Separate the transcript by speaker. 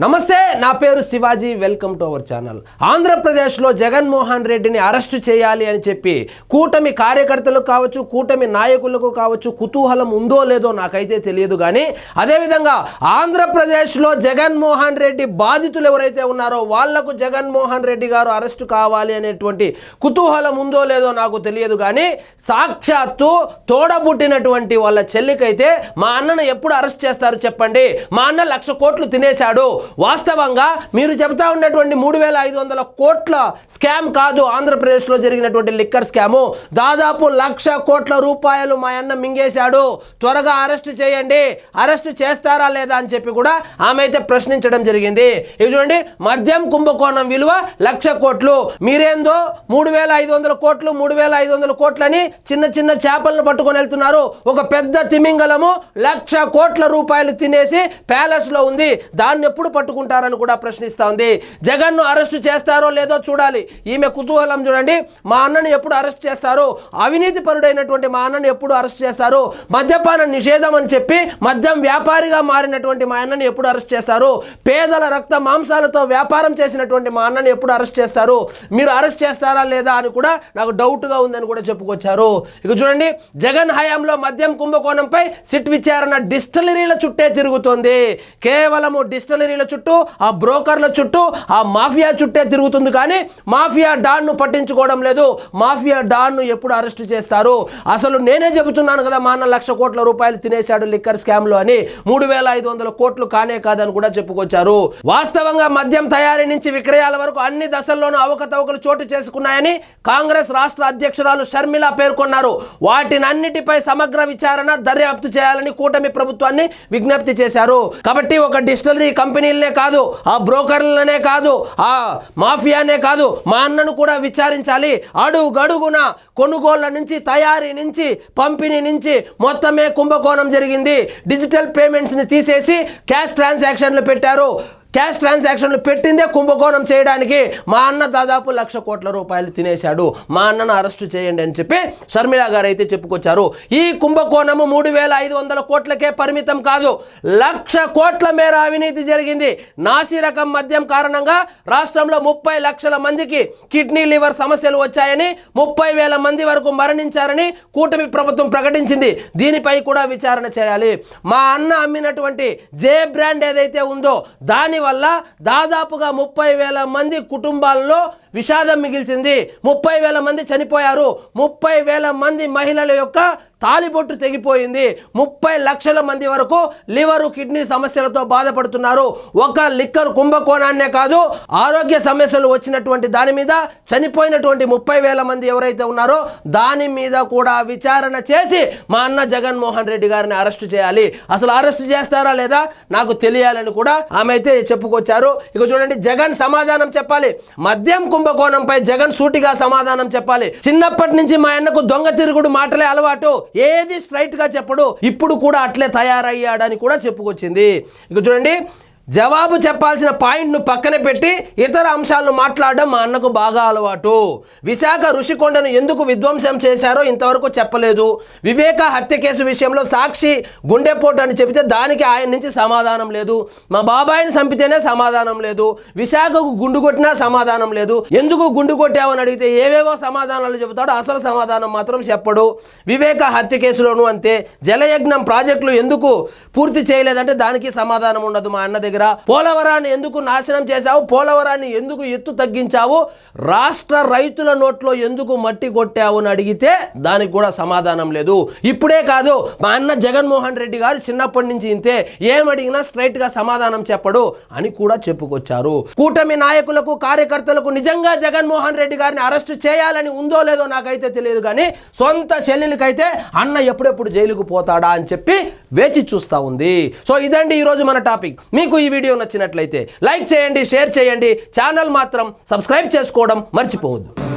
Speaker 1: నమస్తే, నా పేరు Shivaji. Welcome to our channel. ఆంధ్రప్రదేశ్లో జగన్మోహన్ రెడ్డిని అరెస్టు చేయాలి అని చెప్పి కూటమి కార్యకర్తలకు కావచ్చు, కూటమి నాయకులకు కావచ్చు కుతూహలం ఉందో లేదో నాకైతే తెలియదు. కానీ అదేవిధంగా ఆంధ్రప్రదేశ్లో జగన్మోహన్ రెడ్డి బాధితులు ఎవరైతే ఉన్నారో వాళ్లకు జగన్మోహన్ రెడ్డి గారు అరెస్టు కావాలి అనేటువంటి కుతూహలం ఉందో లేదో నాకు తెలియదు. కానీ సాక్షాత్తు తోడబుట్టినటువంటి వాళ్ళ చెల్లికైతే మా అన్నను ఎప్పుడు అరెస్ట్ చేస్తారు చెప్పండి, మా అన్న 1,00,000 కోట్లు తినేశాడు. వాస్తవంగా మీరు చెబుతా ఉన్నటువంటి 3,500 కోట్ల స్కామ్ కాదు ఆంధ్రప్రదేశ్లో జరిగినటువంటి లిక్కర్ స్కాము. దాదాపు 1,00,000 కోట్ల రూపాయలు మా అన్న మింగేశాడు. త్వరగా అరెస్ట్ చేయండి, అరెస్ట్ చేస్తారా లేదా అని చెప్పి కూడా ఆమె అయితే ప్రశ్నించడం జరిగింది. ఇవి చూడండి, మద్యం కుంభకోణం విలువ 1,00,000 కోట్లు. మీరేందో 3,500 కోట్లు 3,500 కోట్లని చిన్న చిన్న చేపలను పట్టుకొని వెళ్తున్నారు. ఒక పెద్ద తిమింగలము 1,00,000 కోట్ల రూపాయలు తినేసి ప్యాలెస్ లో ఉంది. దాన్ని ఎప్పుడు పట్టుకుంటారని కూడా ప్రశ్నిస్తా ఉంది. జగన్ ను అరెస్ట్ చేస్తారో లేదో చూడాలి. ఈమె కుతూహలం చూడండి, మా అన్నను ఎప్పుడు అరెస్ట్ చేస్తారు, అవినీతి పరుడైనటువంటి మా అన్నను ఎప్పుడు అరెస్ట్ చేస్తారు, మద్యపాన నిషేధం అని చెప్పి మద్యం వ్యాపారిగా మారినటువంటి మా అన్నను ఎప్పుడు అరెస్ట్ చేస్తారు, పేదల రక్త మాంసాలతో వ్యాపారం చేసినటువంటి మా అన్నను ఎప్పుడు అరెస్ట్ చేస్తారు, మీరు అరెస్ట్ చేస్తారా లేదా అని కూడా నాకు డౌట్గా ఉందని కూడా చెప్పుకొచ్చారు. ఇక చూడండి, జగన్ హయాంలో మద్యం కుంభకోణంపై సిట్ విచారణ డిస్టిలరీల చుట్టే తిరుగుతోంది. కేవలము డిస్టిలరీల చుట్టూ, ఆ బ్రోకర్ల చుట్టూ, ఆ మాఫియా చుట్టే తిరుగుతుంది. కానీ మాఫియా డాన్ను పట్టించుకోవడం లేదు. మాఫియా డాన్ను ఎప్పుడు అరెస్ట్ చేస్తారు? అసలు నేనే చెబుతున్నాను కదా, మా అన్న 1,00,000 కోట్ల రూపాయలు తినేశాడు లిక్కర్ స్కామ్ లో అని. 3,500 కోట్లు కానే కాదని కూడా చెప్పుకొచ్చారు. వాస్తవంగా మద్యం తయారీ నుంచి విక్రయాల వరకు అన్ని దశల్లోనూ అవకతవకలు చోటు చేసుకున్నాయని కాంగ్రెస్ రాష్ట్ర అధ్యక్షురాలు షర్మిల పేర్కొన్నారు. వాటినన్నిటిపై సమగ్ర విచారణ, దర్యాప్తు చేయాలని కూటమి ప్రభుత్వాన్ని విజ్ఞప్తి చేశారు. కాబట్టి ఒక డిస్టిలరీ కంపెనీలనే కాదు, ఆ బ్రోకర్లనే కాదు, ఆ మాఫియానే కాదు, మా అన్నను కూడా విచారించాలి. అడుగడుగున కొనుగోళ్ల నుంచి, తయారీ నుంచి, పంపిణీ నుంచి మొత్తమే కుంభకోణం జరిగింది. డిజిటల్ పేమెంట్స్ని తీసేసి క్యాష్ ట్రాన్సాక్షన్లు పెట్టారు. క్యాష్ ట్రాన్సాక్షన్లు పెట్టిందే కుంభకోణం చేయడానికి. మా అన్న దాదాపు 1,00,000 కోట్ల రూపాయలు తినేశాడు, మా అన్నను అరెస్టు చేయండి అని చెప్పి షర్మిల గారు అయితే చెప్పుకొచ్చారు. ఈ కుంభకోణము 3,500 కోట్లకే పరిమితం కాదు, 1,00,000 కోట్ల మేర అవినీతి జరిగింది. నాసి రకం మద్యం కారణంగా రాష్ట్రంలో 30 లక్షల మందికి కిడ్నీ, లివర్ సమస్యలు వచ్చాయని, 30,000 మంది వరకు మరణించారని కూటమి ప్రభుత్వం ప్రకటించింది. దీనిపై కూడా విచారణ చేయాలి. మా అన్న అమ్మినటువంటి జే బ్రాండ్ ఏదైతే ఉందో దాని వల్ల దాదాపుగా 30,000 మంది కుటుంబాల్లో విషాదం మిగిల్చింది. 30,000 మంది చనిపోయారు. 30,000 మంది మహిళల యొక్క తాలిబొట్టు తెగిపోయింది. 30 లక్షల మంది వరకు లివరు, కిడ్నీ సమస్యలతో బాధపడుతున్నారు. ఒక లిక్కర్ కుంభకోణాన్నే కాదు, ఆరోగ్య సమస్యలు వచ్చినటువంటి దాని మీద, చనిపోయినటువంటి 30,000 మంది ఎవరైతే ఉన్నారో దాని మీద కూడా విచారణ చేసి మా అన్న జగన్మోహన్ రెడ్డి గారిని అరెస్టు చేయాలి. అసలు అరెస్టు చేస్తారా లేదా నాకు తెలియాలని కూడా ఆమె అయితే చెప్పుకొచ్చారు. ఇక చూడండి, జగన్ సమాధానం చెప్పాలి. మద్యం కుంభకోణంపై జగన్ సూటిగా సమాధానం చెప్పాలి. చిన్నప్పటి నుంచి మా అన్నకు దొంగ తిరుగుడు మాటలే అలవాటు, ఏది స్ట్రైట్ గా చెప్పడు, ఇప్పుడు కూడా అట్లే తయారయ్యాడని కూడా చెప్పుకొచ్చింది. ఇక చూడండి, జవాబు చెప్పాల్సిన పాయింట్ను పక్కన పెట్టి ఇతర అంశాలను మాట్లాడడం మా అన్నకు బాగా అలవాటు. విశాఖ ఋషికొండను ఎందుకు విధ్వంసం చేశారో ఇంతవరకు చెప్పలేదు. వివేక హత్య కేసు విషయంలో సాక్షి గుండెపోటు అని చెబితే దానికి ఆయన నుంచి సమాధానం లేదు. మా బాబాయిని చంపితేనే సమాధానం లేదు. విశాఖకు గుండు కొట్టినా సమాధానం లేదు. ఎందుకు గుండు కొట్టావని అడిగితే ఏవేవో సమాధానాలు చెబుతాడు, అసలు సమాధానం మాత్రం చెప్పడు. వివేక హత్య కేసులోనూ అంతే. జలయజ్ఞం ప్రాజెక్టులు ఎందుకు పూర్తి చేయలేదంటే దానికి సమాధానం ఉండదు మా అన్న దగ్గర. పోలవరాన్ని ఎందుకు నాశనం చేశావు, పోలవరాన్ని ఎందుకు ఎత్తు తగ్గించావు, రాష్ట్ర రైతుల నోట్లో ఎందుకు మట్టి కొట్టావు అని అడిగితే దానికి కూడా సమాధానం లేదు. ఇప్పుడే కాదు, మా అన్న జగన్మోహన్ రెడ్డి గారు చిన్నప్పటి నుంచి ఇంతే, ఏమడిగినా స్ట్రైట్ గా సమాధానం చెప్పడు అని కూడా చెప్పుకొచ్చారు. కూటమి నాయకులకు, కార్యకర్తలకు నిజంగా జగన్మోహన్ రెడ్డి గారిని అరెస్టు చేయాలని ఉందో లేదో నాకైతే తెలియదు. కానీ సొంత చెల్లెలకైతే అన్న ఎప్పుడెప్పుడు జైలుకు పోతాడా అని చెప్పి వేచి చూస్తా ఉంది. సో ఇదండి ఈరోజు మన టాపిక్. మీకు ఈ వీడియో నచ్చినట్లయితే లైక్ చేయండి, షేర్ చేయండి, ఛానల్ మాత్రం సబ్స్క్రైబ్ చేసుకోవడం మర్చిపోవద్దు.